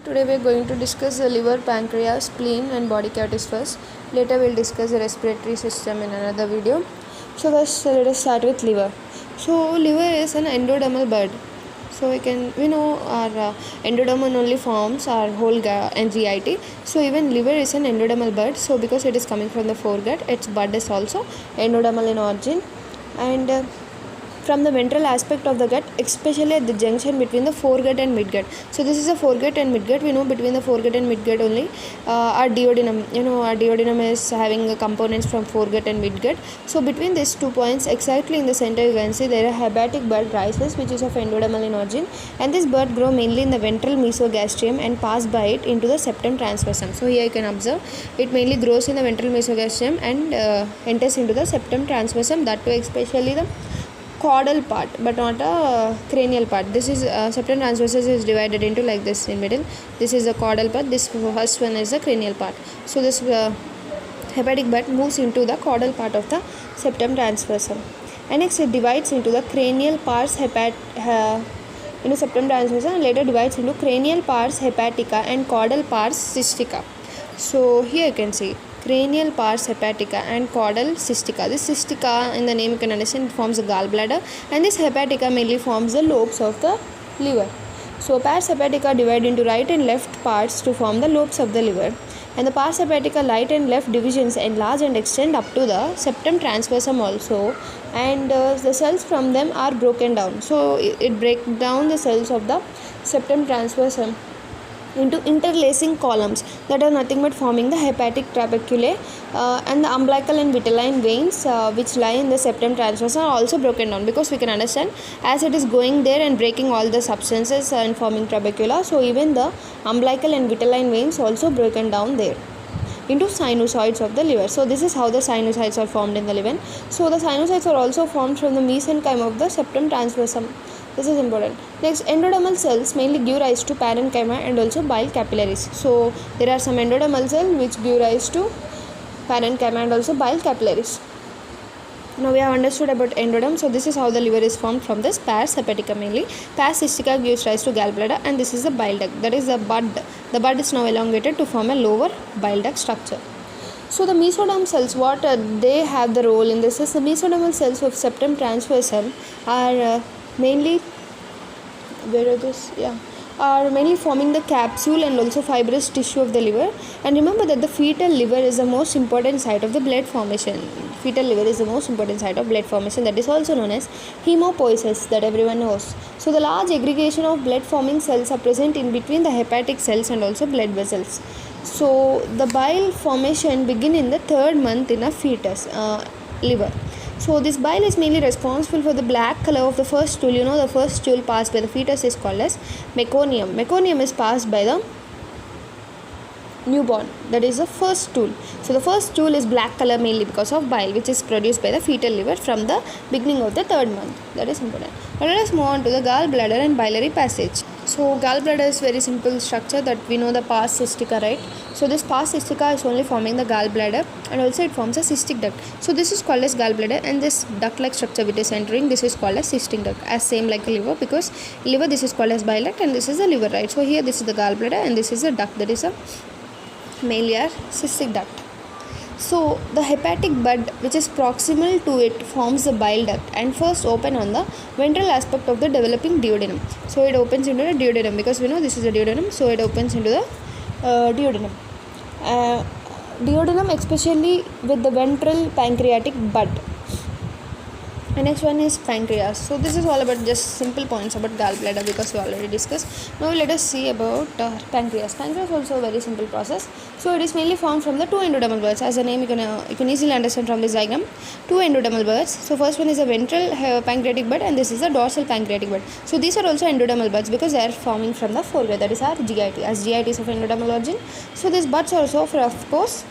Today we are going to discuss the liver, pancreas, spleen and body cavities first. Later we will discuss the respiratory system in another video. So first let us start with liver. So liver is an endodermal bud. So we know our endoderm only forms our whole GIT. So even liver is an endodermal bud. So because it is coming from the foregut, its bud is also endodermal in origin. And from the ventral aspect of the gut, especially at the junction between the foregut and midgut. So this is the foregut and midgut. We know between the foregut and midgut only our duodenum. Our duodenum is having components from foregut and midgut. So between these 2 points, exactly in the center, you can see there a hepatic bud rises, which is of endodermal in origin, and this bud grow mainly in the ventral mesogastrium and pass by it into the septum transversum. So here you can observe it mainly grows in the ventral mesogastrium and enters into the septum transversum. That too, especially the caudal part, but not a cranial part. This is septum transversus is divided into like this in middle. This is the caudal part. This first one is the cranial part. So this hepatic bud moves into the caudal part of the septum transversum, and next it divides into the cranial pars septum transversum, and later divides into cranial pars hepatica and caudal pars cystica. So here you can see cranial pars hepatica and caudal cystica. This cystica, in the name you can understand, it forms the gallbladder, and this hepatica mainly forms the lobes of the liver. So pars hepatica divide into right and left parts to form the lobes of the liver, and the pars hepatica right and left divisions enlarge and extend up to the septum transversum also, and the cells from them are broken down. So it breaks down the cells of the septum transversum into interlacing columns that are nothing but forming the hepatic trabeculae, and the umbilical and vitelline veins which lie in the septum transversum are also broken down, because we can understand as it is going there and breaking all the substances and forming trabecula, so even the umbilical and vitelline veins also broken down there into sinusoids of the liver. So this is how the sinusoids are formed in the liver. So the sinusoids are also formed from the mesenchyme of the septum transversum. This is important. Next, endodermal cells mainly give rise to parenchyma and also bile capillaries. So there are some endodermal cells which give rise to parenchyma and also bile capillaries. Now we have understood about endoderm. So this is how the liver is formed from this pars hepatica mainly. Pars cystica gives rise to gallbladder, and this is the bile duct. That is the bud. The bud is now elongated to form a lower bile duct structure. So the mesoderm cells, what they have the role in this is the mesodermal cells of septum transversum are mainly mainly forming the capsule and also fibrous tissue of the liver. And remember that the fetal liver is the most important site of the blood formation. Fetal liver is the most important site of blood formation, that is also known as hemopoiesis, that everyone knows. So the large aggregation of blood forming cells are present in between the hepatic cells and also blood vessels. So the bile formation begin in the 3rd month in a fetus liver. So this bile is mainly responsible for the black color of the first stool. The first stool passed by the fetus is called as meconium. Meconium is passed by the newborn, that is the first stool. So the first stool is black color mainly because of bile, which is produced by the fetal liver from the beginning of the 3rd month. That is important. Now let us move on to the gallbladder and biliary passage. So gallbladder is very simple structure that we know, the pars cystica, right? So this pars cystica is only forming the gallbladder, and also it forms a cystic duct. So this is called as gallbladder, and this duct-like structure which is entering, this is called as cystic duct, as same like a liver, because liver this is called as bile duct and this is the liver, right? So here this is the gallbladder and this is the duct, that is a mainly our cystic duct. So the hepatic bud which is proximal to it forms the bile duct and first open on the ventral aspect of the developing duodenum. So it opens into the duodenum, because we know this is the duodenum, so it opens into the duodenum. Duodenum especially with the ventral pancreatic bud. The next one is pancreas. So this is all about just simple points about gallbladder, because we already discussed. Now let us see about pancreas. Pancreas also a very simple process. So it is mainly formed from the 2 endodermal buds. As a name you can easily understand from this diagram. 2 endodermal buds. So first one is a ventral pancreatic bud, and this is the dorsal pancreatic bud. So these are also endodermal buds because they are forming from the foregut, that is our GIT, as GIT is of endodermal origin. So these buds are also, of course,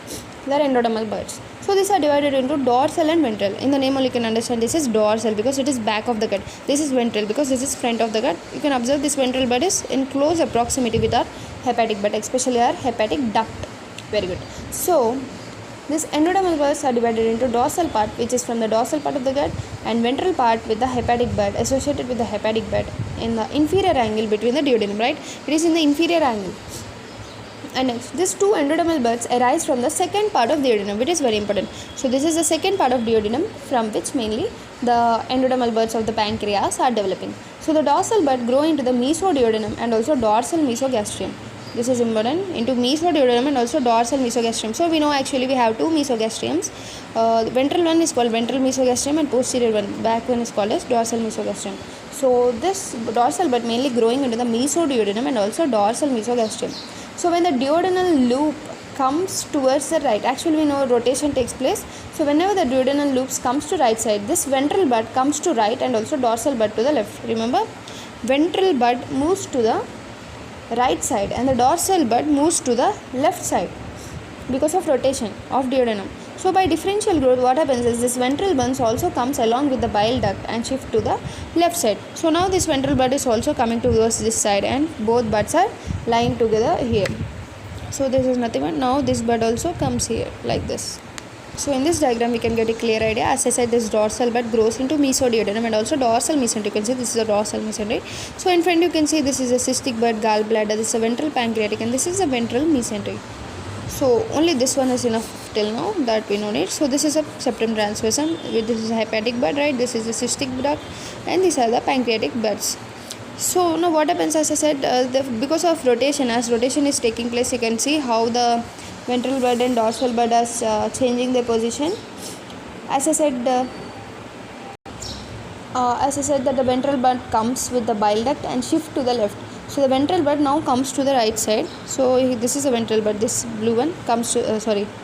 they are endodermal buds. So these are divided into dorsal and ventral. In the name only you can understand this is dorsal because it is back of the gut. This is ventral because this is front of the gut. You can observe this ventral bud is in close proximity with our hepatic bud, especially our hepatic duct. Very good. So this endodermal buds are divided into dorsal part, which is from the dorsal part of the gut, and ventral part with the hepatic bud, associated with the hepatic bud in the inferior angle between the duodenum, right? It is in the inferior angle. And next, these two endodermal buds arise from the second part of the duodenum, which is very important. So this is the second part of duodenum from which mainly the endodermal buds of the pancreas are developing. So the dorsal bud grow into the mesoduodenum and also dorsal mesogastrium. This is important, into mesoduodenum and also dorsal mesogastrium. So we know actually we have two mesogastriums. The ventral one is called ventral mesogastrium and posterior one, back one is called as dorsal mesogastrium. So this dorsal bud mainly growing into the mesoduodenum and also dorsal mesogastrium. So when the duodenal loop comes towards the right, actually we know rotation takes place. So whenever the duodenal loops comes to right side, this ventral bud comes to right and also dorsal bud to the left. Remember, ventral bud moves to the right side and the dorsal bud moves to the left side because of rotation of duodenum. So by differential growth, what happens is this ventral buds also comes along with the bile duct and shift to the left side. So now this ventral bud is also coming towards this side and both buds are lying together here. So this is nothing but now this bud also comes here like this. So in this diagram we can get a clear idea. As I said, this dorsal bud grows into mesoduodenum and also dorsal mesentery. You can see this is a dorsal mesentery. So in front you can see this is a cystic bud, gallbladder, this is a ventral pancreatic and this is a ventral mesentery. So only this one is enough till now, that we know it. So this is a septum transversum, this is a hepatic bud, right? This is a cystic duct and these are the pancreatic buds. So now what happens, as I said, because of rotation, as rotation is taking place, you can see how the ventral bud and dorsal bud are changing their position. As I said that the ventral bud comes with the bile duct and shift to the left. So the ventral bud now comes to the right side. So this is a ventral bud, this blue one comes to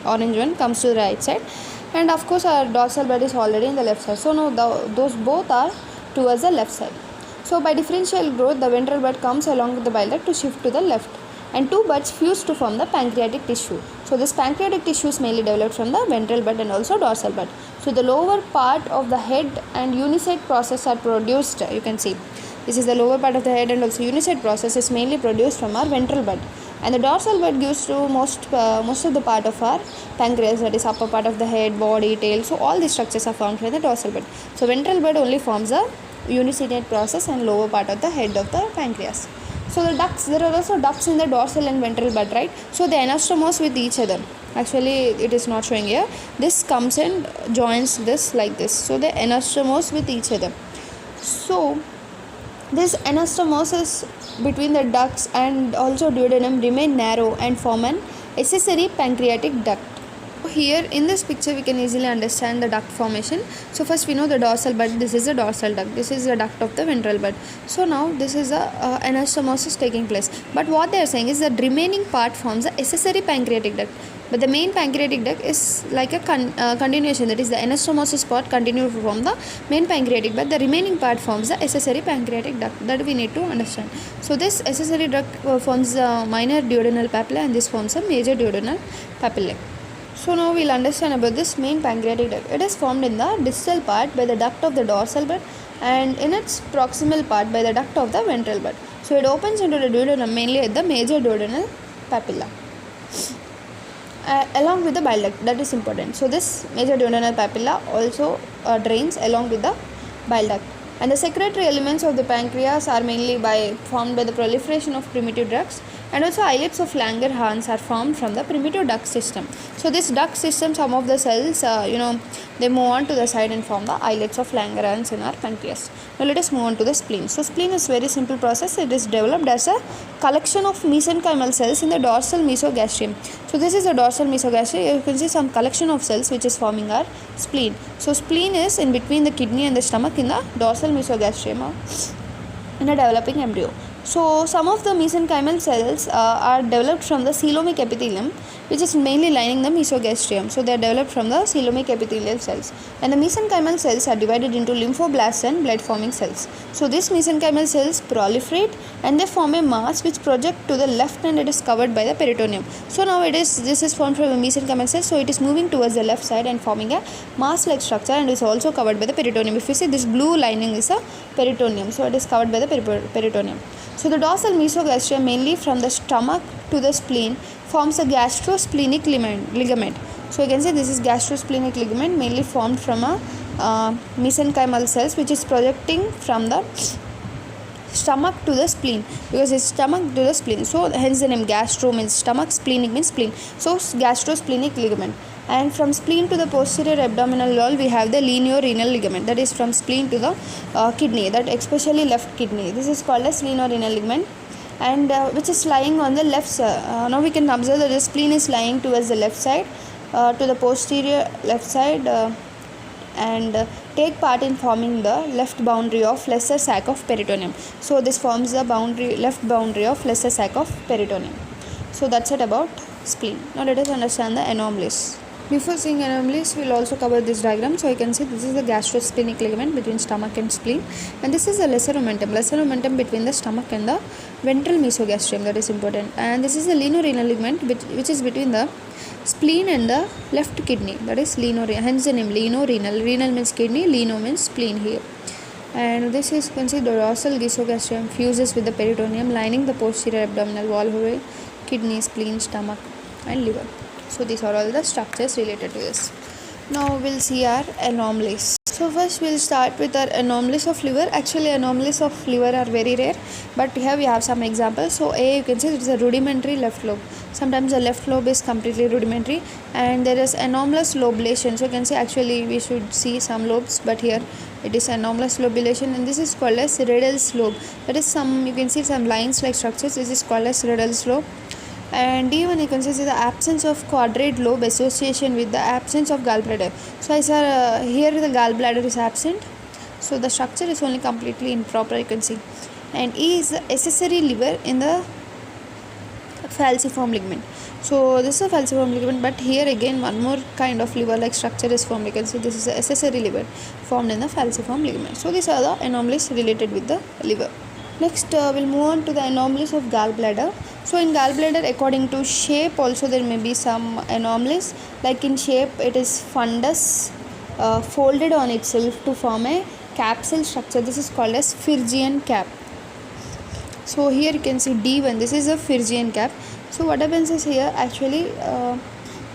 orange one comes to the right side, and of course our dorsal bud is already in the left side. So now those both are towards the left side. So by differential growth, the ventral bud comes along with the bile duct to shift to the left, and two buds fuse to form the pancreatic tissue. So this pancreatic tissue is mainly developed from the ventral bud and also dorsal bud. So the lower part of the head and unisate process are produced. You can see this is the lower part of the head and also unisate process is mainly produced from our ventral bud, and the dorsal bud gives to most of the part of our pancreas, that is upper part of the head, body, tail. So all these structures are found from the dorsal bud. So ventral bud only forms a unisate process and lower part of the head of the pancreas. So the ducts, there are also ducts in the dorsal and ventral bud, right? So they anastomose with each other. Actually it is not showing here. This comes and joins this like this. So they anastomose with each other. So this anastomosis between the ducts and also duodenum remain narrow and form an accessory pancreatic duct. Here in this picture we can easily understand the duct formation. So first we know the dorsal bud, this is a dorsal duct, this is the duct of the ventral bud. So now this is the anastomosis taking place, but what they are saying is that remaining part forms the accessory pancreatic duct, but the main pancreatic duct is like a continuation, that is the anastomosis part continue to form the main pancreatic, but the remaining part forms the accessory pancreatic duct, that we need to understand. So this accessory duct forms the minor duodenal papilla and this forms a major duodenal papillae. So now we'll understand about this main pancreatic duct. It is formed in the distal part by the duct of the dorsal bud and in its proximal part by the duct of the ventral bud. So it opens into the duodenum mainly at the major duodenal papilla. Along with the bile duct, that is important. So this major duodenal papilla also drains along with the bile duct. And the secretory elements of the pancreas are mainly formed by the proliferation of primitive ducts, and also islets of Langerhans are formed from the primitive duct system. So this duct system, some of the cells, they move on to the side and form the islets of Langerhans in our pancreas. Now let us move on to the spleen. So spleen is very simple process. It is developed as a collection of mesenchymal cells in the dorsal mesogastrium. So this is the dorsal mesogastrium. You can see some collection of cells which is forming our spleen. So spleen is in between the kidney and the stomach in the dorsal mesogastrium in a developing embryo. So some of the mesenchymal cells are developed from the coelomic epithelium, which is mainly lining the mesogastrium. So they are developed from the coelomic epithelial cells, and the mesenchymal cells are divided into lymphoblasts and blood forming cells. So these mesenchymal cells proliferate and they form a mass which project to the left, and it is covered by the peritoneum. So now this is formed from a mesenchymal cell, so it is moving towards the left side and forming a mass like structure and is also covered by the peritoneum. If you see, this blue lining is a peritoneum, so it is covered by the peritoneum. So the dorsal mesogastrium, mainly from the stomach to the spleen, forms a gastrosplenic ligament. So you can say this is gastrosplenic ligament, mainly formed from a mesenchymal cells which is projecting from the stomach to the spleen, because it's stomach to the spleen, so hence the name. Gastro means stomach, splenic means spleen, so gastrosplenic ligament. And from spleen to the posterior abdominal wall we have the lineorenal ligament, that is from spleen to the kidney, that especially left kidney, this is called as lineorenal ligament, and which is lying on the left side. Now we can observe that the spleen is lying towards the left side, to the posterior left side, and take part in forming the left boundary of lesser sac of peritoneum. So this forms the left boundary of lesser sac of peritoneum. So that's it about spleen. Now let us understand the anomalies. Before seeing anomalies, we will also cover this diagram. So you can see this is the gastrosplenic ligament between stomach and spleen, and this is the lesser omentum between the stomach and the ventral mesogastrium, that is important. And this is the lineorenal ligament which is between the spleen and the left kidney, that is lineorenal, hence the name lineorenal. Renal means kidney, lino means spleen here. And this is, you can see, the dorsal mesogastrium fuses with the peritoneum, lining the posterior abdominal wall, whole kidney, spleen, stomach and liver. So these are all the structures related to this. Now we'll see our anomalies. So first we'll start with our anomalies of liver. Actually anomalies of liver are very rare, but here we have some examples. So A, you can see it is a rudimentary left lobe. Sometimes the left lobe is completely rudimentary, and there is anomalous lobulation. So you can see, actually we should see some lobes, but here it is anomalous lobulation, and this is called as Riddle's lobe. That is some, you can see some lines like structures. This is called as Riddle's lobe. And even you can see the absence of quadrate lobe association with the absence of gallbladder. So I saw here the gallbladder is absent, so the structure is only completely improper, you can see. And E is the accessory liver in the falciform ligament. So this is a falciform ligament, but here again one more kind of liver like structure is formed. You can see this is the accessory liver formed in the falciform ligament. So these are the anomalies related with the liver. Next we'll move on to the anomalies of gallbladder. So in gallbladder, according to shape also there may be some anomalies. Like in shape it is fundus folded on itself to form a capsule structure. This is called as Phrygian cap. So here you can see D1, this is a Phrygian cap. So what happens is here actually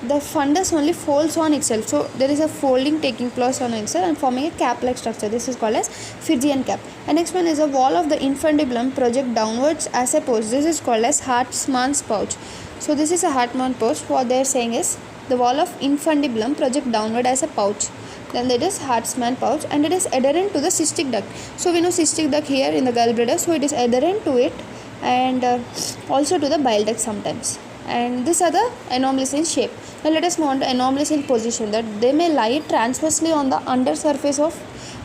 the fundus only folds on itself, so there is a folding taking place on itself and forming a cap like structure. This is called as Phrygian cap. And next one is a wall of the infundibulum project downwards as a pouch. This is called as Hartmann's pouch. So this is a Hartmann pouch. What they are saying is the wall of infundibulum project downward as a pouch, then that is Hartmann pouch, and it is adherent to the cystic duct. So we know cystic duct here in the gallbladder, so it is adherent to it, and also to the bile duct sometimes. And these are the anomalies in shape. Now let us move on to anomalies in position, that they may lie transversely on the under surface of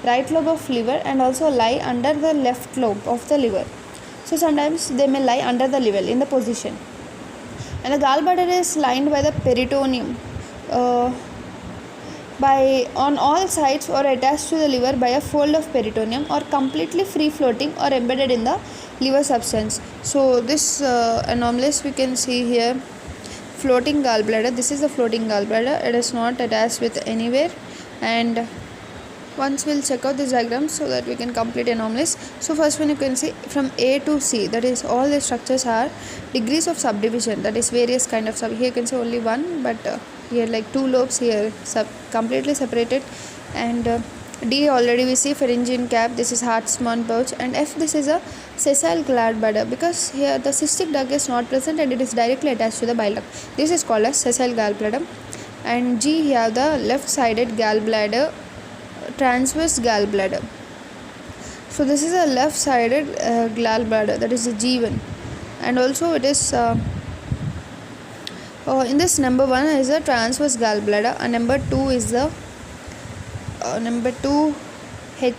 right lobe of liver and also lie under the left lobe of the liver. So sometimes they may lie under the liver in the position. And the gallbladder is lined by the peritoneum by on all sides or attached to the liver by a fold of peritoneum, or completely free floating or embedded in the liver substance. So this anomalies we can see here. Floating gallbladder, this is the floating gallbladder, it is not attached with anywhere. And once we'll check out this diagram so that we can complete anomalies. So first one you can see from A to C, that is all the structures are degrees of subdivision, that is various kind of here you can see only one, but here like two lobes here completely separated. And D already we see Phrygian cap, this is Hartmann pouch. And F, this is a sessile gallbladder, because here the cystic duct is not present and it is directly attached to the bile duct. This is called as sessile gallbladder. And G, here the left sided gallbladder, transverse gallbladder. So this is a left sided gallbladder, that is the G1. And also it is in this number 1 is a transverse gallbladder, and number 2 is the number 2 H.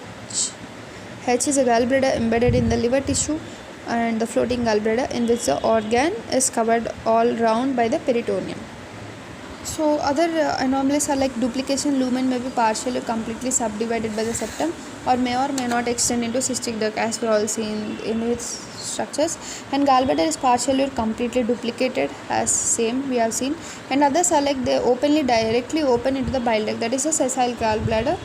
H is a gallbladder embedded in the liver tissue, and the floating gallbladder in which the organ is covered all round by the peritoneum. So other anomalies are like duplication. Lumen may be partially or completely subdivided by the septum, or may not extend into cystic duct, as we all seen in its structures. And gallbladder is partially or completely duplicated, as same we have seen. And others are like they directly open into the bile duct, that is a sessile gallbladder.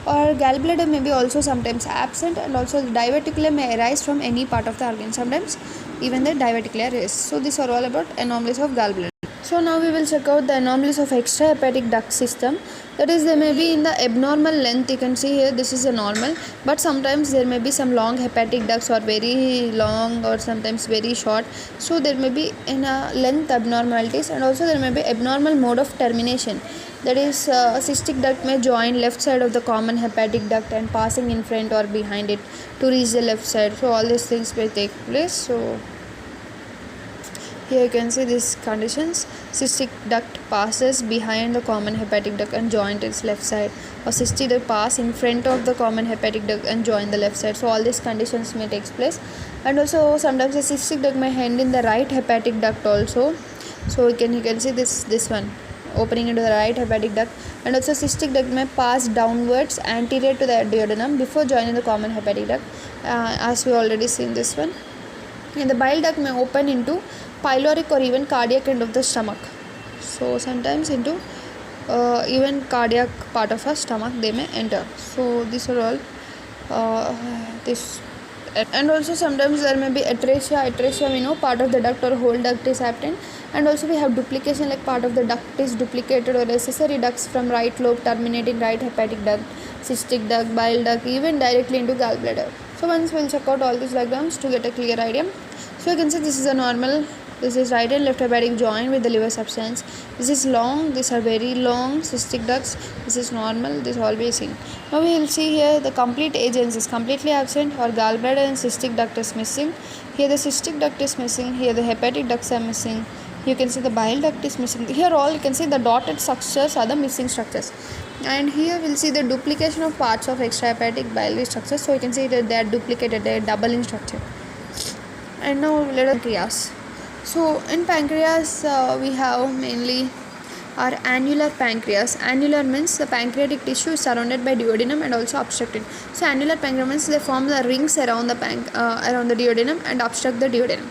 Or gallbladder may be also sometimes absent, and also the diverticula may arise from any part of the organ. Sometimes even the diverticula arise. So these are all about anomalies of gallbladder. So now we will check out the anomalies of extrahepatic duct system. That is, they may be in the abnormal length. You can see here this is a normal, but sometimes there may be some long hepatic ducts or very long or sometimes very short. So there may be in a length abnormalities, and also there may be abnormal mode of termination. That is, a cystic duct may join left side of the common hepatic duct and passing in front or behind it to reach the left side. So all these things may take place. So here you can see these conditions. Cystic duct passes behind the common hepatic duct and join its left side, or cystic duct pass in front of the common hepatic duct and join the left side. So all these conditions may take place. And also sometimes the cystic duct may end in the right hepatic duct also. So you can see this one opening into the right hepatic duct, and also cystic duct may pass downwards anterior to the duodenum before joining the common hepatic duct, as we already seen this one. And the bile duct may open into pyloric or even cardiac end of the stomach. So sometimes into even cardiac part of our stomach they may enter. So these are all this. And also sometimes there may be atresia we know part of the duct or whole duct is absent, and also we have duplication, like part of the duct is duplicated, or accessory ducts from right lobe terminating right hepatic duct, cystic duct, bile duct, even directly into gallbladder. So once we'll check out all these diagrams to get a clear idea. So you can see this is a normal. This is right and left hepatic joint with the liver substance. This is long. These are very long cystic ducts. This is normal. This is always seen. Now we will see here the complete agents is completely absent, or gallbladder and cystic duct is missing. Here the cystic duct is missing. Here the hepatic ducts are missing. You can see the bile duct is missing. Here all you can see the dotted structures are the missing structures. And here we'll see the duplication of parts of extrahepatic biliary structures. So you can see that they are duplicated. They are double in structure. And now let us pancreas. So in pancreas we have mainly our annular pancreas. Annular means the pancreatic tissue is surrounded by duodenum and also obstructed. So annular pancreas means they form the rings around the around the duodenum and obstruct the duodenum.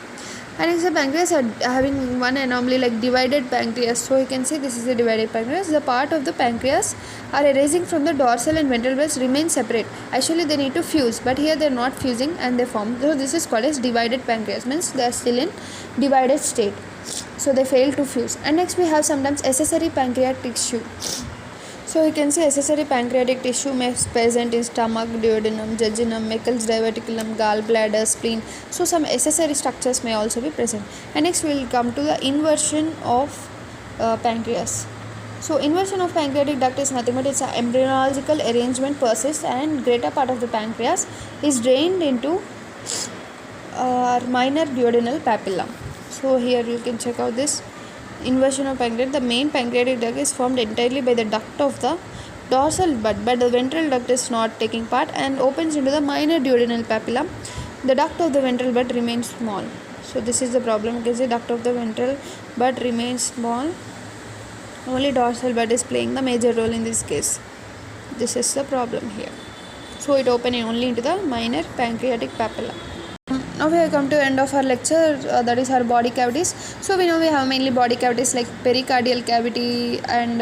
And next the pancreas are having one anomaly like divided pancreas. So you can see this is a divided pancreas. The part of the pancreas are arising from the dorsal and ventral valves remain separate. Actually they need to fuse, but here they are not fusing and they form. So this is called as divided pancreas, means they are still in divided state. So they fail to fuse. And next we have sometimes accessory pancreatic tissue. So you can see accessory pancreatic tissue may be present in stomach, duodenum, jejunum, Meckel's diverticulum, gallbladder, spleen. So some accessory structures may also be present. And next we will come to the inversion of pancreas. So inversion of pancreatic duct is nothing but it's an embryological arrangement persists, and greater part of the pancreas is drained into minor duodenal papilla. So here you can check out this inversion of pancreas. The main pancreatic duct is formed entirely by the duct of the dorsal bud, but the ventral duct is not taking part and opens into the minor duodenal papilla. The duct of the ventral bud remains small. So this is the problem. You can see duct of the ventral bud remains small. Only dorsal bud is playing the major role in this case. This is the problem here. So it opens only into the minor pancreatic papilla. Now we have come to the end of our lecture, that is our body cavities. So we know we have mainly body cavities like pericardial cavity and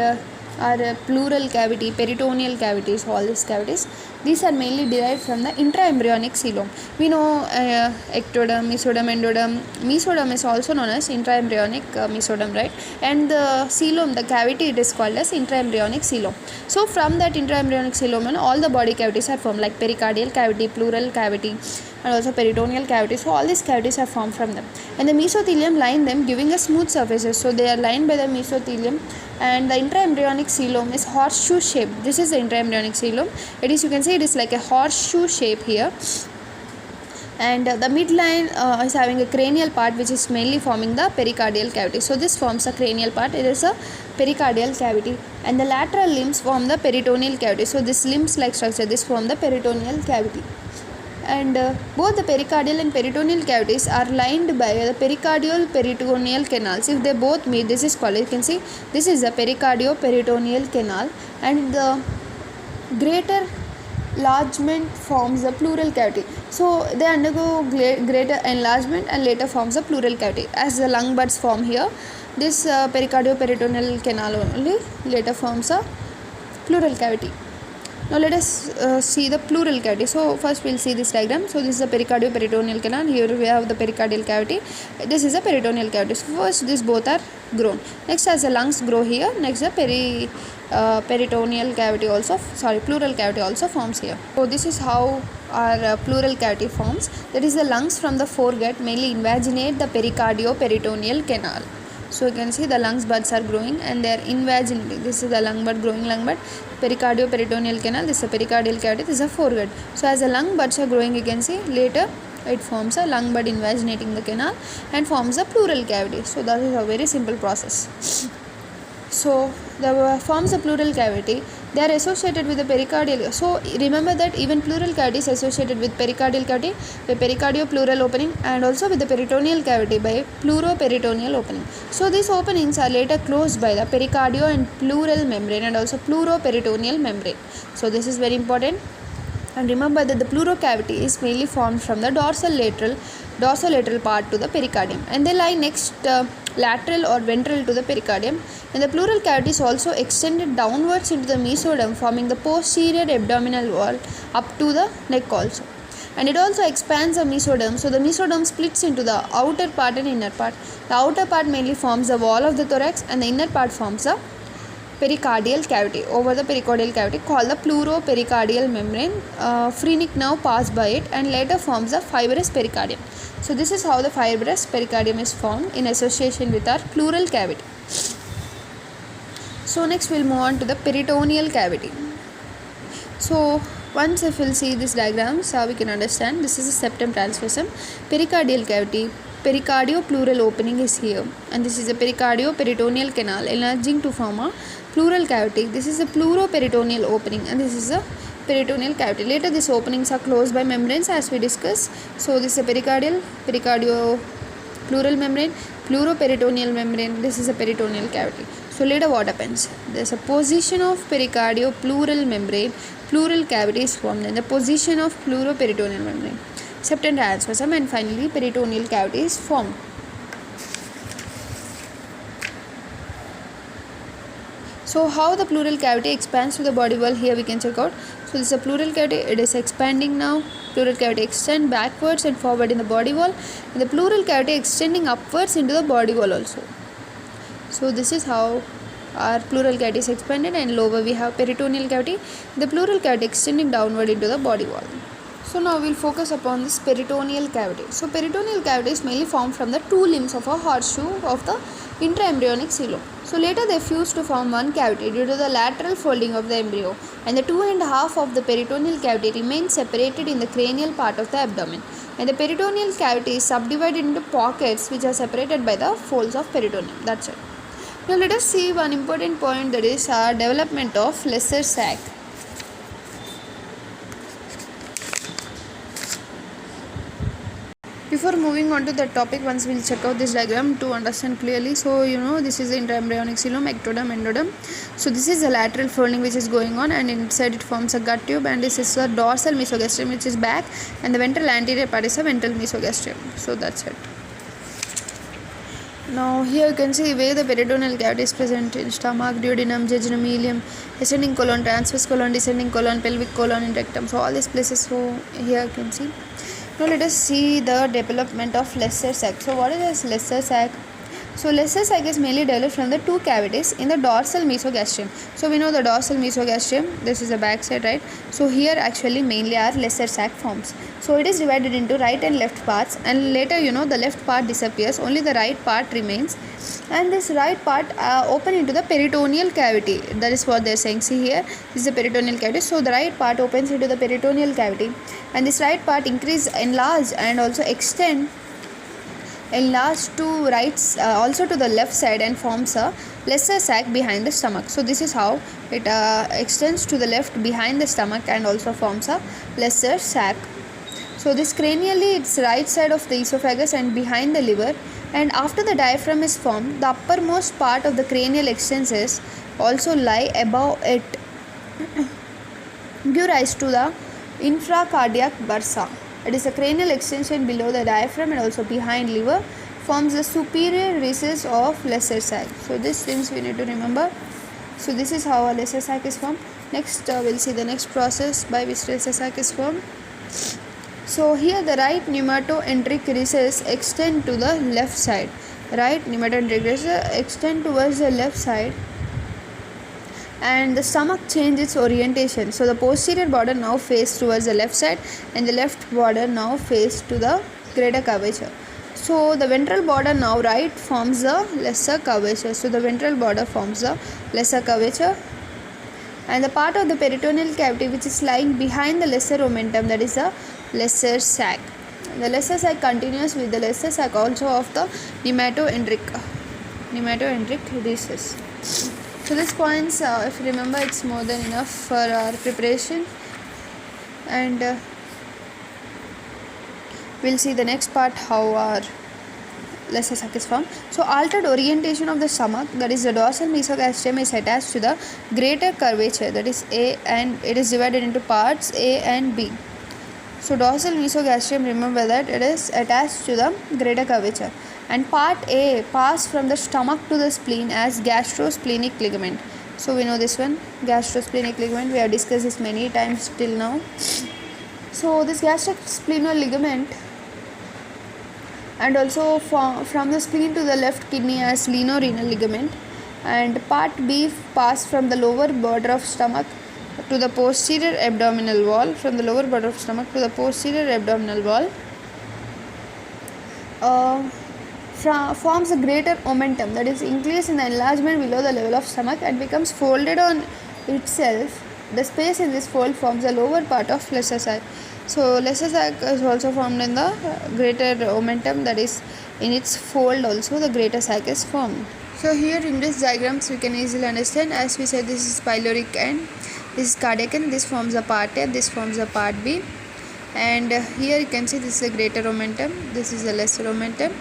our pleural cavity, peritoneal cavities, all these cavities. These are mainly derived from the intraembryonic coelom. We know ectoderm, mesoderm, endoderm. Mesoderm is also known as intraembryonic mesoderm, right? And the coelom, the cavity, it is called as intraembryonic coelom. So from that intraembryonic coelom, all the body cavities are formed, like pericardial cavity, pleural cavity, and also peritoneal cavity. So all these cavities are formed from them, and the mesothelium line them, giving a smooth surfaces. So they are lined by the mesothelium, and the intraembryonic coelom is horseshoe shape. This is the intraembryonic coelom. It is, you can see, it is like a horseshoe shape here, and the midline is having a cranial part which is mainly forming the pericardial cavity. So this forms a cranial part. It is a pericardial cavity, and the lateral limbs form the peritoneal cavity. So this limbs like structure, this form the peritoneal cavity. And both the pericardial and peritoneal cavities are lined by the pericardial peritoneal canals. If they both meet, this is called, you can see, this is the pericardio peritoneal canal, and the greater enlargement forms the pleural cavity. So they undergo greater enlargement and later forms the pleural cavity. As the lung buds form here, this pericardio peritoneal canal only later forms a pleural cavity. Now let us see the pleural cavity. So first we'll see this diagram. So this is the pericardio-peritoneal canal. Here we have the pericardial cavity. This is the peritoneal cavity. So first these both are grown. Next, as the lungs grow here, next the peritoneal cavity also, pleural cavity also forms here. So this is how our pleural cavity forms. That is, the lungs from the foregut mainly invaginate the pericardio-peritoneal canal. So you can see the lungs buds are growing and they are invaginating. This is the lung bud, growing lung bud. Pericardio-peritoneal canal, this is a pericardial cavity, this is a foregut. So as the lung buds are growing, you can see later it forms a lung bud invaginating the canal and forms a pleural cavity. So that is a very simple process. So the forms of pleural cavity, they are associated with the pericardial. So remember that even pleural cavity is associated with pericardial cavity by pericardio-pleural opening, and also with the peritoneal cavity by pleuro-peritoneal opening. So these openings are later closed by the pericardio and pleural membrane and also pleuro-peritoneal membrane. So this is very important. And remember that the pleural cavity is mainly formed from the dorsolateral part to the pericardium, and they lie next lateral or ventral to the pericardium. And the pleural cavity is also extended downwards into the mesoderm, forming the posterior abdominal wall up to the neck also. And it also expands the mesoderm. So the mesoderm splits into the outer part and inner part. The outer part mainly forms the wall of the thorax, and the inner part forms the pericardial cavity. Over the pericardial cavity called the pleuropericardial membrane, phrenic nerve pass by it and later forms the fibrous pericardium. So this is how the fibrous pericardium is formed in association with our pleural cavity. So next we'll move on to the peritoneal cavity. So once if we'll see this diagram, so we can understand this is a septum transversum. Pericardial cavity, pericardio-pleural opening is here, and this is a pericardio-peritoneal canal enlarging to form a pleural cavity. This is a pleuro-peritoneal opening, and this is a peritoneal cavity. Later these openings are closed by membranes as we discussed. So this is a pericardio-pleural membrane, pleuro-peritoneal membrane. This is a peritoneal cavity. So later what happens? There is a position of pericardio-pleural membrane, pleural cavity is formed, and the position of pleuro-peritoneal membrane, septum transversum, and finally peritoneal cavity is formed. So how the pleural cavity expands to the body wall, here we can check out. So this is a pleural cavity, it is expanding now. Pleural cavity extend backwards and forward in the body wall, and the pleural cavity extending upwards into the body wall also. So this is how our pleural cavity is expanded, and lower we have peritoneal cavity, the pleural cavity extending downward into the body wall. So now we will focus upon this peritoneal cavity. So peritoneal cavity is mainly formed from the two limbs of a horseshoe of the intraembryonic coelom. So later they fuse to form one cavity due to the lateral folding of the embryo, and the 2.5 of the peritoneal cavity remains separated in the cranial part of the abdomen, and the peritoneal cavity is subdivided into pockets which are separated by the folds of peritoneum. That's it. Now let us see one important point, that is development of lesser sac. Before moving on to the topic, once we'll check out this diagram to understand clearly. So this is the intraembryonic coelom, ectoderm, endoderm. So this is the lateral folding which is going on, and inside it forms a gut tube, and this is the dorsal mesogastrium which is back, and the ventral anterior part is a ventral mesogastrium. So that's it. Now here you can see where the peritoneal cavity is present in stomach, duodenum, jejunum, ileum, ascending colon, transverse colon, descending colon, pelvic colon, and rectum. So all these places. So here you can see. Now let us see the development of lesser sac. So what is this lesser sac? So lesser sac is mainly developed from the two cavities in the dorsal mesogastrium. So we know the dorsal mesogastrium, this is the back side, right? So here actually mainly our lesser sac forms. So it is divided into right and left parts, and later the left part disappears, only the right part remains, and this right part open into the peritoneal cavity. That is what they are saying. See here, this is the peritoneal cavity. So the right part opens into the peritoneal cavity, and this right part enlarge and also enlarge to also to the left side, and forms a lesser sac behind the stomach. So this is how it extends to the left behind the stomach and also forms a lesser sac. So this cranially, it's right side of the esophagus and behind the liver, and after the diaphragm is formed, the uppermost part of the cranial extensions also lie above it, give rise to the infracardiac bursa. It is a cranial extension below the diaphragm and also behind liver, forms the superior recess of lesser sac. So these things we need to remember. So this is how a lesser sac is formed. Next we'll see the next process by which lesser sac is formed. So here the right pneumato-enteric recess extend to the left side. Right pneumato-enteric recess extend towards the left side, and the stomach change its orientation. So the posterior border now face towards the left side, and the left border now face to the greater curvature. So the ventral border now right forms the lesser curvature. So the ventral border forms the lesser curvature, and the part of the peritoneal cavity which is lying behind the lesser omentum, that is the lesser sac. The lesser sac continues with the lesser sac also of the pneumato-enteric recess. So these points, if you remember, it's more than enough for our preparation, and we'll see the next part how our lesser sac is formed. So altered orientation of the stomach, that is the dorsal mesogastrium, is attached to the greater curvature, that is A, and it is divided into parts A and B. So dorsal mesogastrium, remember that it is attached to the greater curvature, and part A pass from the stomach to the spleen as gastrosplenic ligament. So we know this one, gastrosplenic ligament, we have discussed this many times till now. So this gastrosplenic ligament, and also from the spleen to the left kidney as lienorenal ligament, and part B pass from the lower border of stomach to the posterior abdominal wall, from the lower border of stomach to the posterior abdominal wall, forms a greater omentum, that is increase in the enlargement below the level of stomach and becomes folded on itself. The space in this fold forms the lower part of lesser sac. So lesser sac is also formed in the greater omentum, that is in its fold also the greater sac is formed. So here in this diagrams we can easily understand, as we said, this is pyloric end, this is cardiac end, this forms a part A, this forms a part B, and here you can see this is a greater omentum, this is a lesser omentum,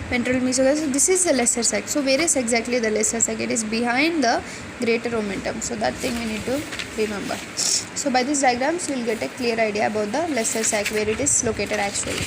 ventral mesogastrium, this is the lesser sac. So where is exactly the lesser sac? It is behind the greater omentum. So that thing we need to remember. So by these diagrams you will get a clear idea about the lesser sac, where it is located actually.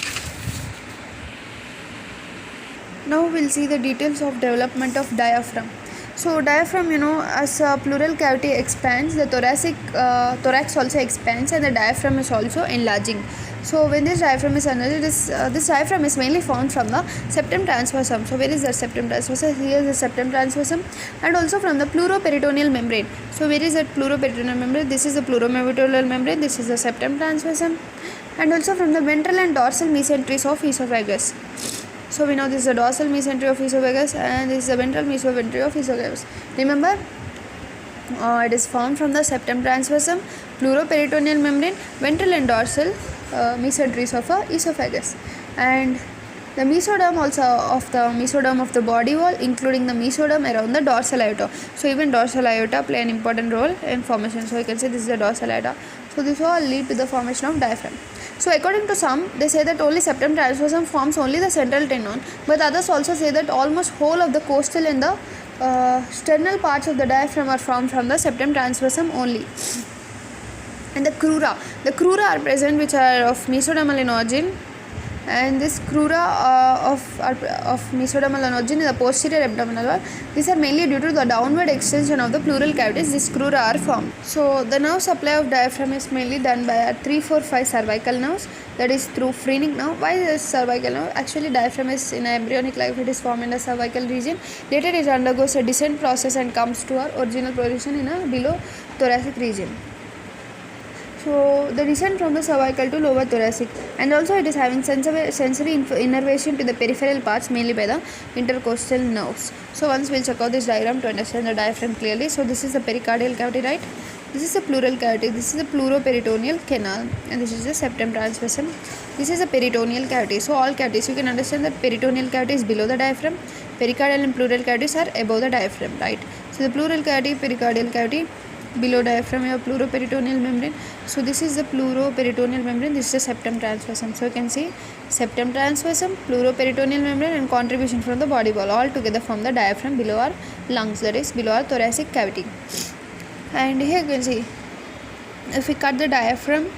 Now we'll see the details of development of diaphragm. So diaphragm, as a pleural cavity expands, the thorax also expands, and the diaphragm is also enlarging. So when this diaphragm is enlarged, this diaphragm is mainly formed from the septum transversum. So where is the septum transversum? Here is the septum transversum, and also from the pleuroperitoneal membrane. So where is that pleuroperitoneal membrane? This is the pleuroperitoneal membrane, this is the septum transversum, and also from the ventral and dorsal mesenteries of esophagus. So we know this is the dorsal mesentery of esophagus, and this is the ventral mesentery of esophagus. Remember, it is formed from the septum transversum, pleuroperitoneal membrane, ventral and dorsal mesenteries of esophagus, and the mesoderm also of the body wall, including the mesoderm around the dorsal aorta. So even dorsal aorta play an important role in formation. So you can say this is the dorsal aorta. So this all lead to the formation of diaphragm. So according to some, they say that only septum transversum forms only the central tenon, but others also say that almost whole of the costal and the sternal parts of the diaphragm are formed from the septum transversum only. And the crura are present, which are of mesodermal in origin, and this crura of mesodermal in origin in the posterior abdominal wall. These are mainly due to the downward extension of the pleural cavities. These crura are formed. So the nerve supply of diaphragm is mainly done by 3, 4, 5 cervical nerves, that is through phrenic nerve. Why this cervical nerve? Actually diaphragm is in embryonic life, it is formed in the cervical region. Later it undergoes a descent process and comes to our original position in a below thoracic region. So the descent from the cervical to lower thoracic, and also it is having sensory innervation to the peripheral parts, mainly by the intercostal nerves. So once we'll check out this diagram to understand the diaphragm clearly. So this is the pericardial cavity, right? This is the pleural cavity, this is the pleuroperitoneal canal, and this is the septum transversum. This is the peritoneal cavity. So all cavities, you can understand that peritoneal cavity is below the diaphragm, pericardial and pleural cavities are above the diaphragm, right? So the pleural cavity, pericardial cavity, below diaphragm you have pleuroperitoneal membrane. So this is the pleuroperitoneal membrane, this is the septum transversum. So you can see septum transversum, pleuroperitoneal membrane, and contribution from the body wall all together form the diaphragm below our lungs, that is below our thoracic cavity. And here you can see, if we cut the diaphragm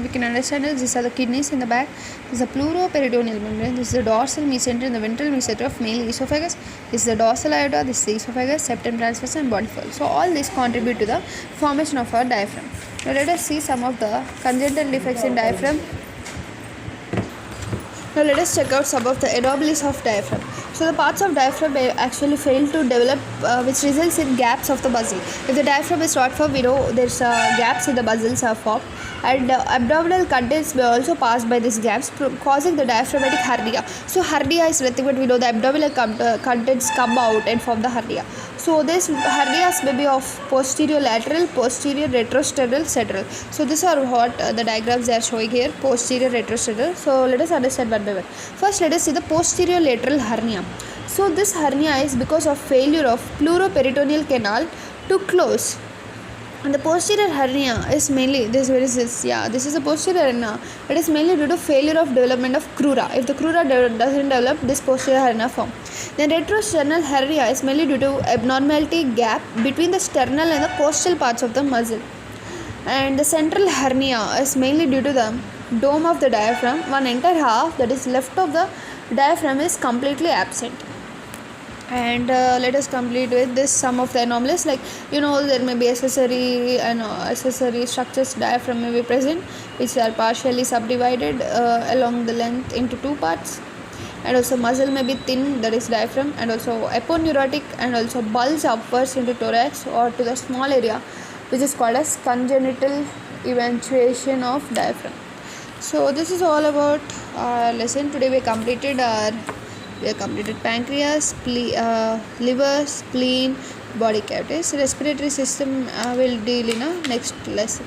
we can understand is these are the kidneys in the back. This is the pleuroperitoneal membrane. This is the dorsal mesentery and the ventral mesentery of male esophagus. This is the dorsal aorta. This is the esophagus, septum transverse, and body floor. So all these contribute to the formation of our diaphragm. Now let us see some of the congenital defects in diaphragm. Now let us check out some of the anomalies of diaphragm. So the parts of diaphragm may actually fail to develop, which results in gaps of the muscle. If the diaphragm is not formed, we know there's gaps in the muscles are formed, and abdominal contents may also pass by these gaps, causing the diaphragmatic hernia. So hernia is nothing but we know the abdominal contents come out and form the hernia. So these hernias may be of posterior lateral, posterior retrosternal, central. So these are what the diagrams they are showing here, posterior retrosternal. So let us understand one by one. First let us see the posterior lateral hernia. So this hernia is because of failure of pleuroperitoneal canal to close. And the posterior hernia is mainly this is a posterior hernia. It is mainly due to failure of development of crura. If the crura doesn't develop, this posterior hernia form. Then retrosternal hernia is mainly due to abnormality gap between the sternal and the costal parts of the muscle. And the central hernia is mainly due to the dome of the diaphragm. One entire half that is left of the diaphragm is completely absent. And let us complete with this some of the anomalies, like there may be accessory structures diaphragm may be present, which are partially subdivided along the length into two parts, and also muscle may be thin, that is diaphragm, and also aponeurotic, and also bulge upwards into thorax or to the small area, which is called as congenital eventuation of diaphragm. So this is all about our lesson. Today we completed pancreas, liver, spleen, body cavities. Respiratory system will deal in a next lesson.